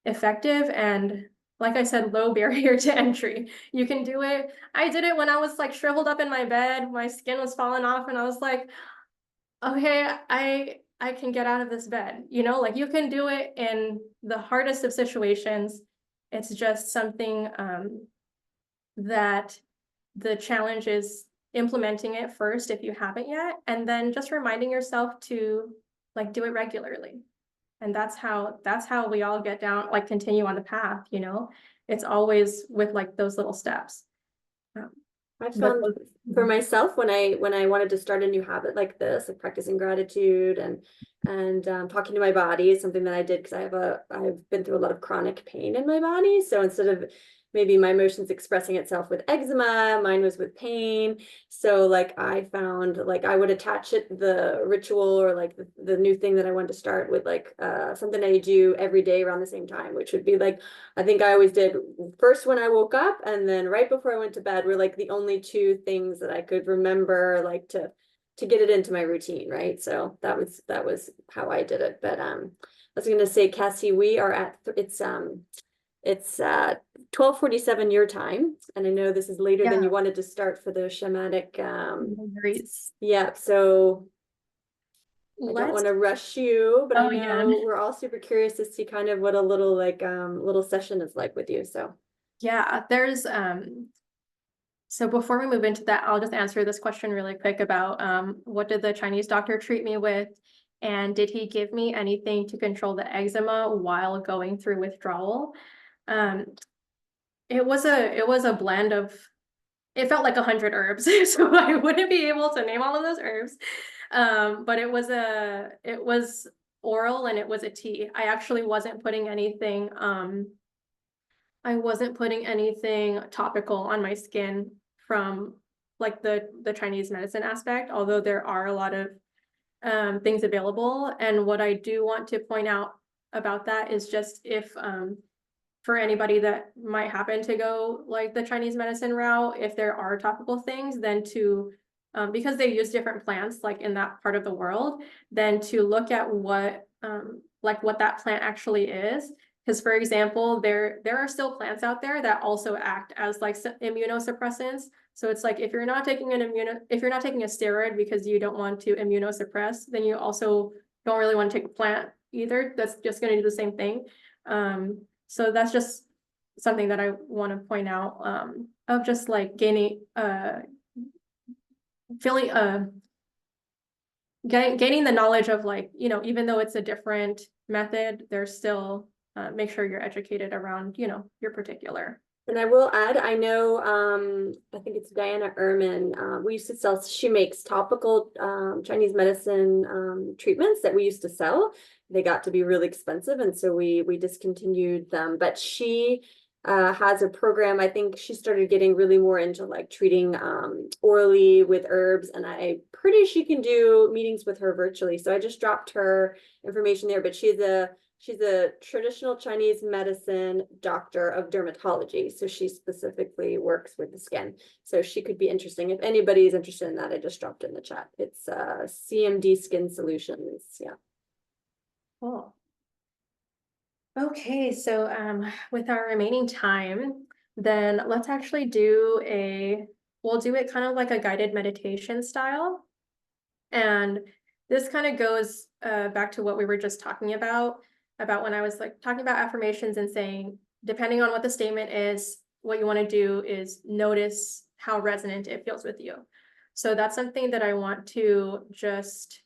effective and, like I said, low barrier to entry. You can do it. I did it when I was like shriveled up in my bed, my skin was falling off, and I was like, okay, I I can get out of this bed. Like you can do it in the hardest of situations. It's just something that the challenge is implementing it first if you haven't yet, and then just reminding yourself to like do it regularly. And that's how we all get down, like continue on the path, It's always with like those little steps. I found for myself when I wanted to start a new habit like this, like practicing gratitude and talking to my body is something that I did because I've been through a lot of chronic pain in my body. So instead of maybe my emotions expressing itself with eczema, mine was with pain. So like I found like I would attach it the ritual or like the new thing that I wanted to start with like something I do every day around the same time, which would be like I think I always did first when I woke up and then right before I went to bed were like the only two things that I could remember like to get it into my routine, right? So that was how I did it. But I was gonna say, Cassie, we are at it's 12:47 your time, and I know this is later than you wanted to start for the shamanic. Yeah, so I don't want to rush you, but I know we're all super curious to see kind of what a little like little session is like with you. So yeah, there's so before we move into that, I'll just answer this question really quick about what did the Chinese doctor treat me with, and did he give me anything to control the eczema while going through withdrawal? It was a blend of, it felt like 100 herbs, so I wouldn't be able to name all of those herbs. But it was oral and it was a tea. I actually wasn't putting anything topical on my skin from like the Chinese medicine aspect, although there are a lot of things available. And what I do want to point out about that is just if for anybody that might happen to go like the Chinese medicine route, if there are topical things, then to because they use different plants like in that part of the world, then to look at what that plant actually is. Because for example, there are still plants out there that also act as like immunosuppressants. So it's like if you're not taking a steroid because you don't want to immunosuppress, then you also don't really want to take a plant either. That's just going to do the same thing. So that's just something that I want to point out of just like gaining gaining the knowledge of like, even though it's a different method, there's still make sure you're educated around, your particular. And I will add, I know, I think it's Diana Ehrman. We used to sell, she makes topical Chinese medicine treatments that we used to sell. They got to be really expensive, and so we discontinued them. But she has a program. I think she started getting really more into like treating orally with herbs, and I'm pretty she can do meetings with her virtually. So I just dropped her information there. But she's a traditional Chinese medicine doctor of dermatology. So she specifically works with the skin. So she could be interesting. If anybody's interested in that, I just dropped in the chat. It's CMD Skin Solutions. Yeah. Cool. Okay, so with our remaining time, then let's actually we'll do it kind of like a guided meditation style. And this kind of goes back to what we were just talking about when I was like talking about affirmations and saying, depending on what the statement is, what you want to do is notice how resonant it feels with you. So that's something that I want to just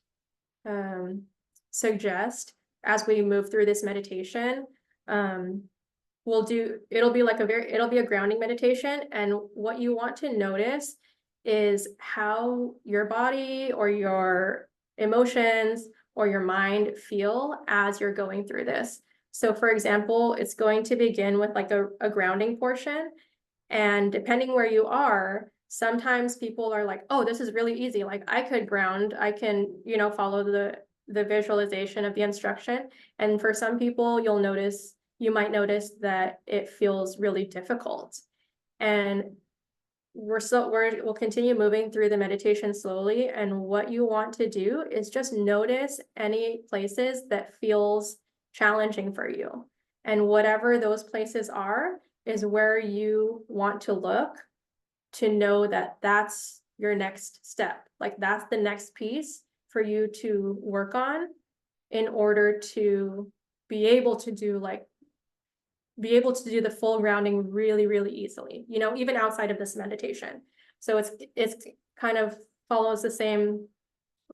suggest as we move through this meditation. It'll be a grounding meditation, and what you want to notice is how your body or your emotions or your mind feel as you're going through this. So for example, it's going to begin with like a grounding portion, and depending where you are, sometimes people are like, oh, this is really easy, like I could ground, I can follow the visualization of the instruction. And for some people, you might notice that it feels really difficult. And we'll continue moving through the meditation slowly. And what you want to do is just notice any places that feels challenging for you. And whatever those places are is where you want to look to know that that's your next step. Like that's the next piece for you to work on in order to be able to do the full grounding really, really easily, you know, even outside of this meditation. So it's kind of follows the same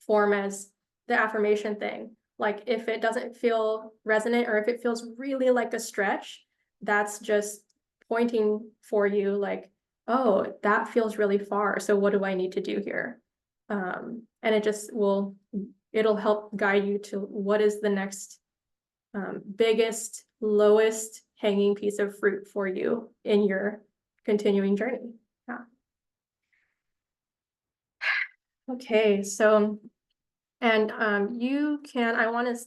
form as the affirmation thing. Like if it doesn't feel resonant, or if it feels really like a stretch, that's just pointing for you like, oh, that feels really far. So what do I need to do here? And it'll help guide you to what is the next biggest, lowest hanging piece of fruit for you in your continuing journey. Yeah. Okay, so, and I want to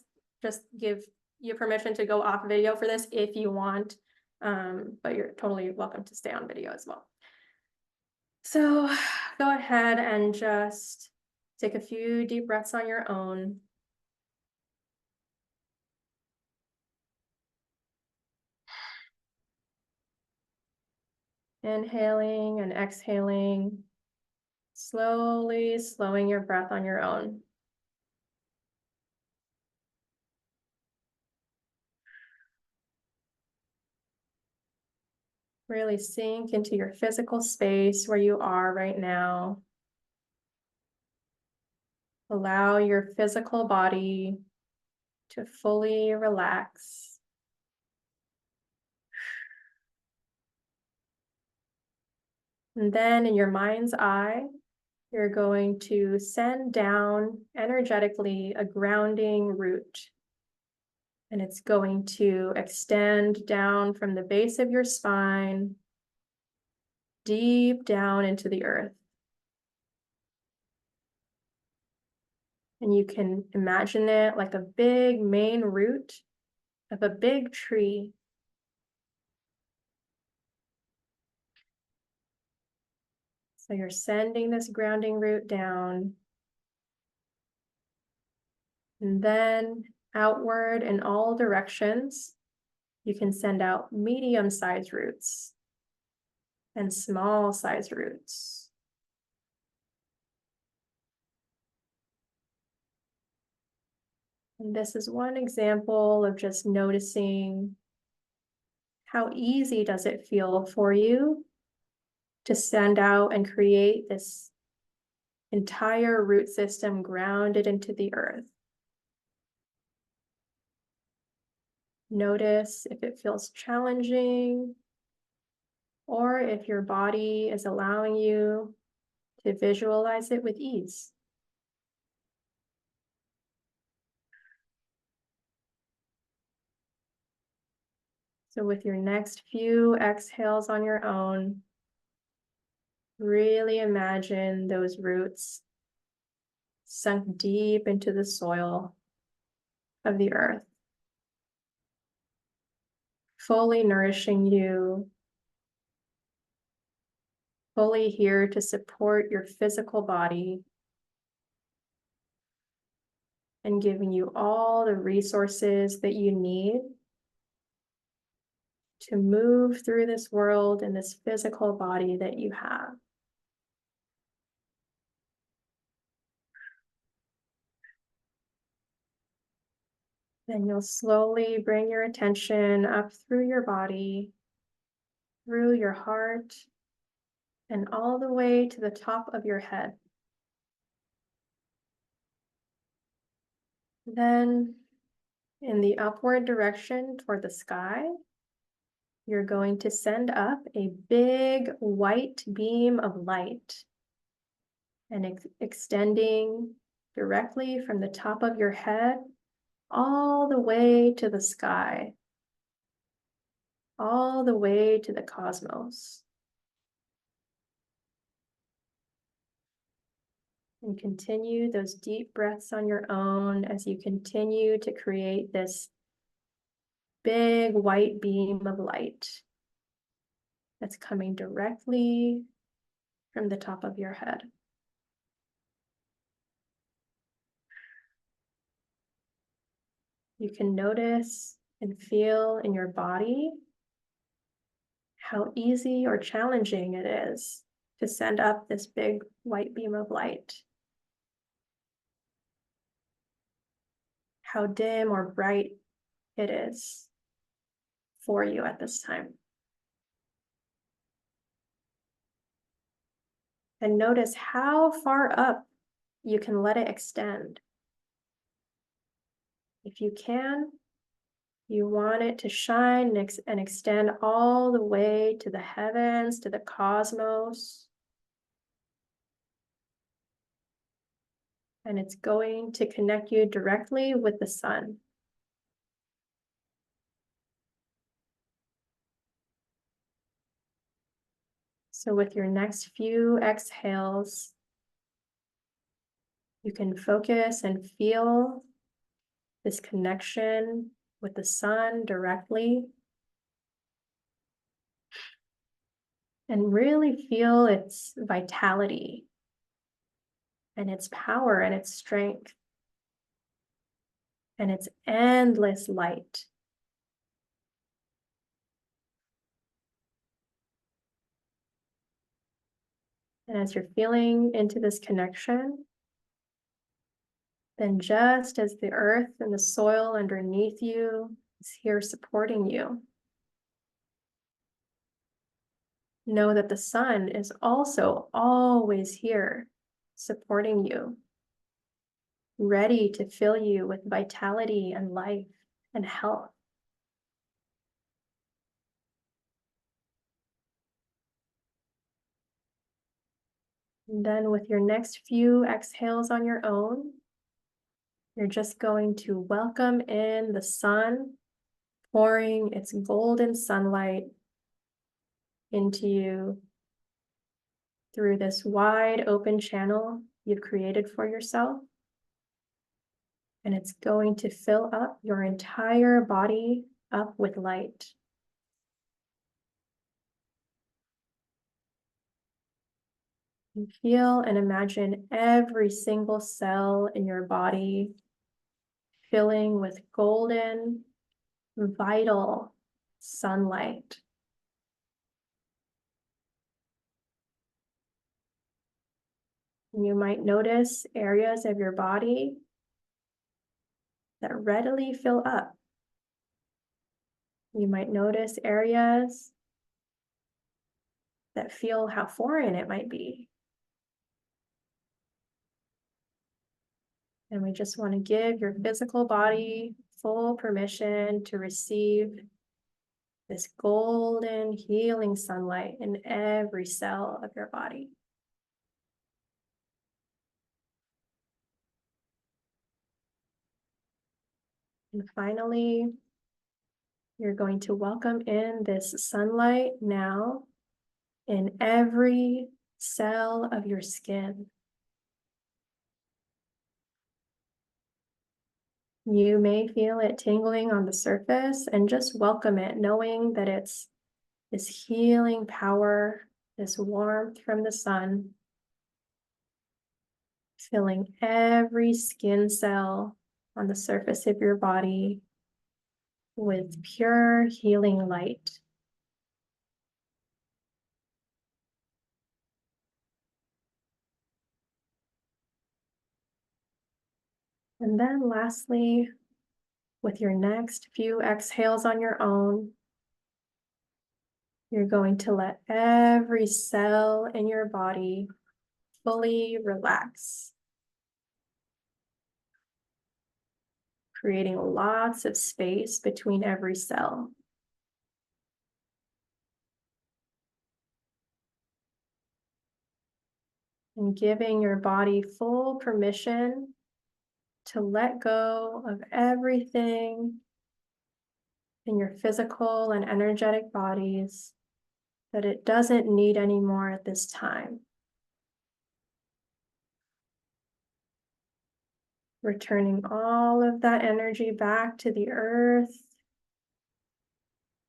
just give you permission to go off video for this if you want, but you're totally welcome to stay on video as well. So go ahead and just take a few deep breaths on your own. Inhaling and exhaling, slowly slowing your breath on your own. Really sink into your physical space where you are right now. Allow your physical body to fully relax. And then in your mind's eye, you're going to send down energetically a grounding root. And it's going to extend down from the base of your spine, deep down into the earth. And you can imagine it like a big main root of a big tree. So you're sending this grounding root down, and then outward in all directions. You can send out medium-sized roots and small-sized roots. And this is one example of just noticing how easy does it feel for you to send out and create this entire root system grounded into the earth. Notice if it feels challenging, or if your body is allowing you to visualize it with ease. So with your next few exhales on your own, really imagine those roots sunk deep into the soil of the earth, fully nourishing you, fully here to support your physical body, and giving you all the resources that you need to move through this world in this physical body that you have. Then you'll slowly bring your attention up through your body, through your heart, and all the way to the top of your head. Then, in the upward direction toward the sky, you're going to send up a big white beam of light, and extending directly from the top of your head all the way to the sky, all the way to the cosmos. And continue those deep breaths on your own as you continue to create this big white beam of light that's coming directly from the top of your head. You can notice and feel in your body how easy or challenging it is to send up this big white beam of light. how dim or bright it is for you at this time. And notice how far up you can let it extend. If you can, you want it to shine and extend all the way to the heavens, to the cosmos. And it's going to connect you directly with the sun. So with your next few exhales, you can focus and feel this connection with the sun directly. And really feel its vitality and its power and its strength and its endless light. And as you're feeling into this connection, then just as the earth and the soil underneath you is here supporting you, know that the sun is also always here supporting you, ready to fill you with vitality and life and health. And then with your next few exhales on your own, you're just going to welcome in the sun, pouring its golden sunlight into you through this wide open channel you've created for yourself. And it's going to fill up your entire body up with light. And feel and imagine every single cell in your body filling with golden, vital sunlight. You might notice areas of your body that readily fill up. You might notice areas that feel how foreign it might be. And we just want to give your physical body full permission to receive this golden healing sunlight in every cell of your body. And finally, you're going to welcome in this sunlight now in every cell of your skin. You may feel it tingling on the surface, and just welcome it, knowing that it's this healing power, this warmth from the sun, filling every skin cell on the surface of your body with pure healing light. And then lastly, with your next few exhales on your own, you're going to let every cell in your body fully relax, creating lots of space between every cell. And giving your body full permission to let go of everything in your physical and energetic bodies that it doesn't need anymore at this time. Returning all of that energy back to the earth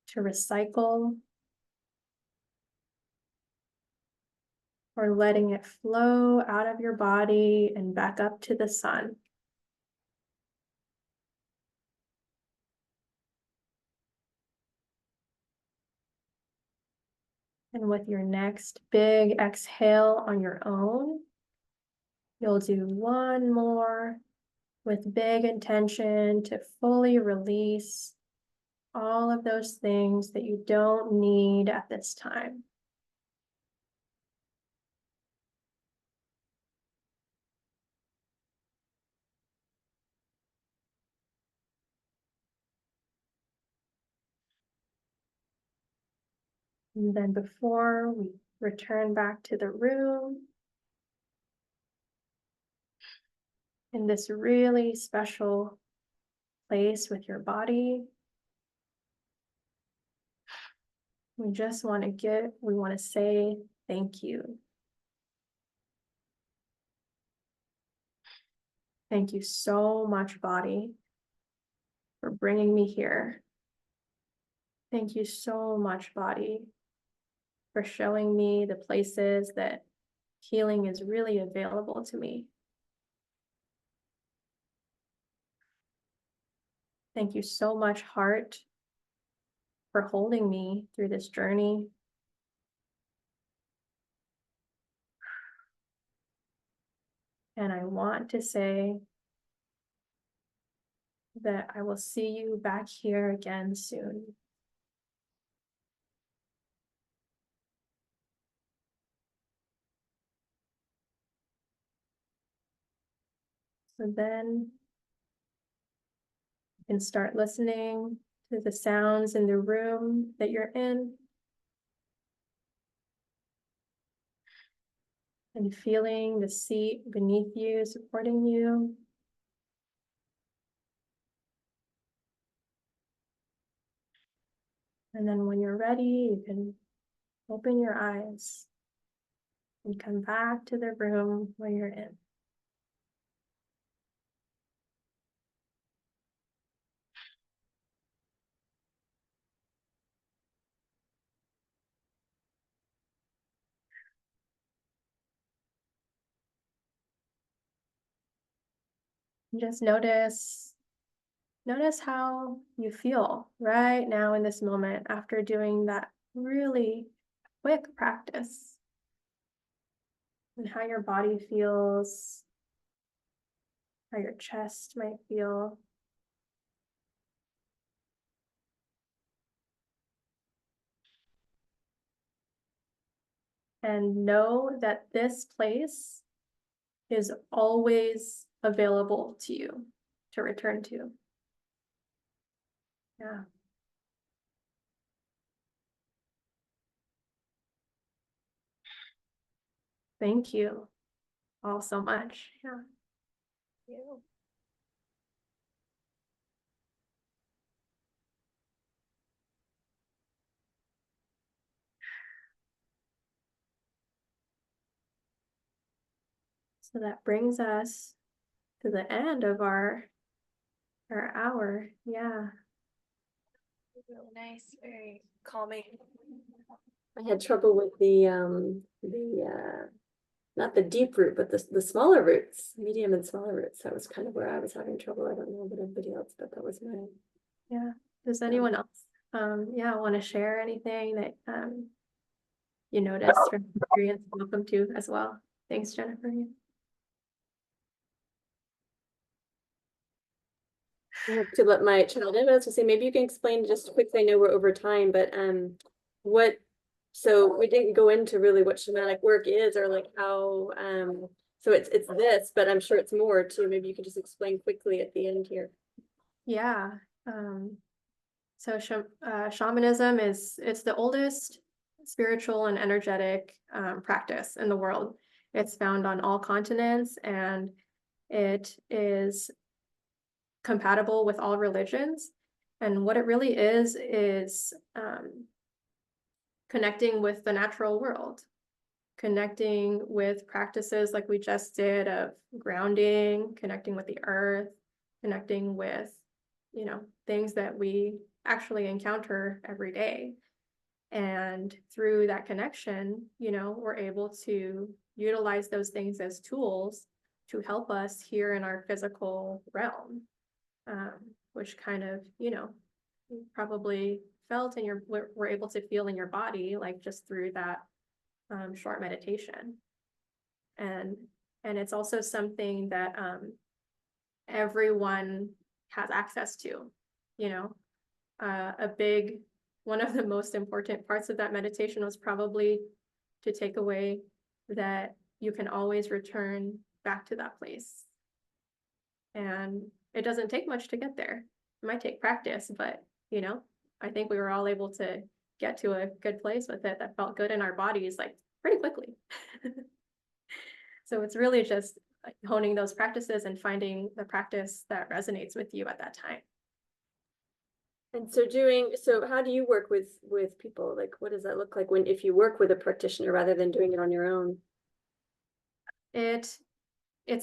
to recycle, or letting it flow out of your body and back up to the sun. And with your next big exhale on your own, you'll do one more with big intention to fully release all of those things that you don't need at this time. And then before we return back to the room, in this really special place with your body, we just want to say thank you. Thank you so much, body, for bringing me here. Thank you so much, body, for showing me the places that healing is really available to me. Thank you so much, heart, for holding me through this journey. And I want to say that I will see you back here again soon. So then you can start listening to the sounds in the room that you're in and feeling the seat beneath you supporting you. And then when you're ready, you can open your eyes and come back to the room where you're in. Just notice how you feel right now in this moment after doing that really quick practice, and how your body feels, how your chest might feel. And know that this place is always available to you to return to. Yeah. Thank you all so much. Yeah. Thank you. So that brings us to the end of our hour. Yeah. Really nice, very calming. I had trouble with the not the deep root, but the smaller roots, medium and smaller roots. That was kind of where I was having trouble. I don't know about everybody else, but that was my. Yeah. Does anyone else want to share anything that you noticed or experience? Welcome to as well. Thanks, Jennifer. I have to let my child in. I was gonna say, maybe you can explain just quickly. I know we're over time, but what, so we didn't go into really what shamanic work is, or like how so it's this, but I'm sure it's more too. Maybe you can just explain quickly at the end here. Yeah. So shamanism it's the oldest spiritual and energetic practice in the world. It's found on all continents, and it is compatible with all religions. And what it really is connecting with the natural world, connecting with practices like we just did of grounding, connecting with the earth, connecting with, things that we actually encounter every day. And through that connection, we're able to utilize those things as tools to help us here in our physical realm, which kind of, you probably felt and were able to feel in your body, like just through that short meditation. And it's also something that everyone has access to, you know. One of the most important parts of that meditation was probably to take away that you can always return back to that place. And it doesn't take much to get there. It might take practice, but you know, I think we were all able to get to a good place with it that felt good in our bodies like pretty quickly. So it's really just honing those practices and finding the practice that resonates with you at that time. And so how do you work with people? Like, what does that look like if you work with a practitioner rather than doing it on your own? It's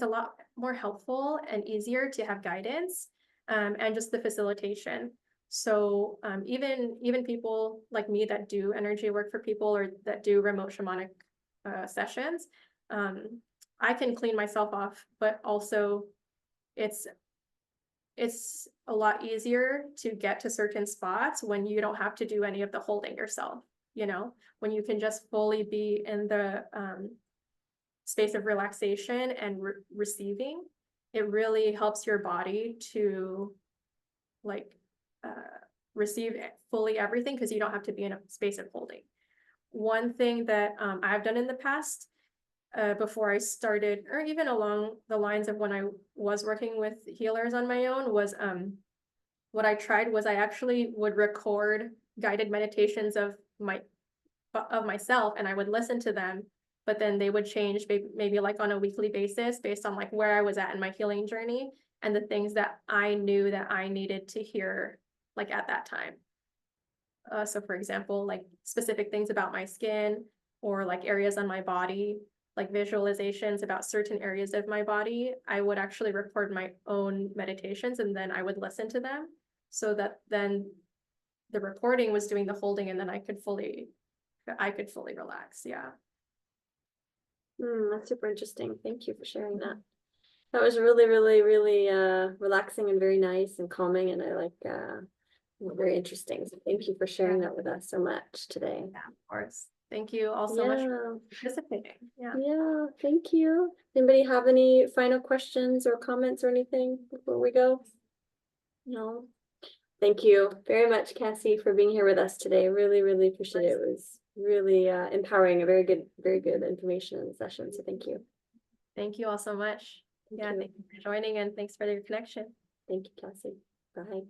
a lot more helpful and easier to have guidance, and just the facilitation. So even people like me that do energy work for people or that do remote shamanic sessions, I can clean myself off, but also it's a lot easier to get to certain spots when you don't have to do any of the holding yourself, you know, when you can just fully be in the space of relaxation and receiving. It really helps your body to like receive fully everything because you don't have to be in a space of holding. One thing that I've done in the past before I started, or even along the lines of when I was working with healers on my own, was what I tried was I actually would record guided meditations of myself, and I would listen to them, but then they would change maybe like on a weekly basis based on like where I was at in my healing journey and the things that I knew that I needed to hear like at that time. So for example, like specific things about my skin or like areas on my body, like visualizations about certain areas of my body, I would actually record my own meditations and then I would listen to them so that then the recording was doing the holding and then I could fully relax. Yeah. That's super interesting. Thank you for sharing that. That was really, really, really relaxing and very nice and calming, and I like very interesting. So thank you for sharing that with us so much today. Yeah, of course. Thank you all so much for participating. Yeah, thank you. Anybody have any final questions or comments or anything before we go? No. Thank you very much, Cassie, for being here with us today. Really, really appreciate it. It was really empowering, a very good information in the session. So thank you. Thank you all so much. Thank you. Thank you for joining and thanks for your connection. Thank you, Cassie. Bye.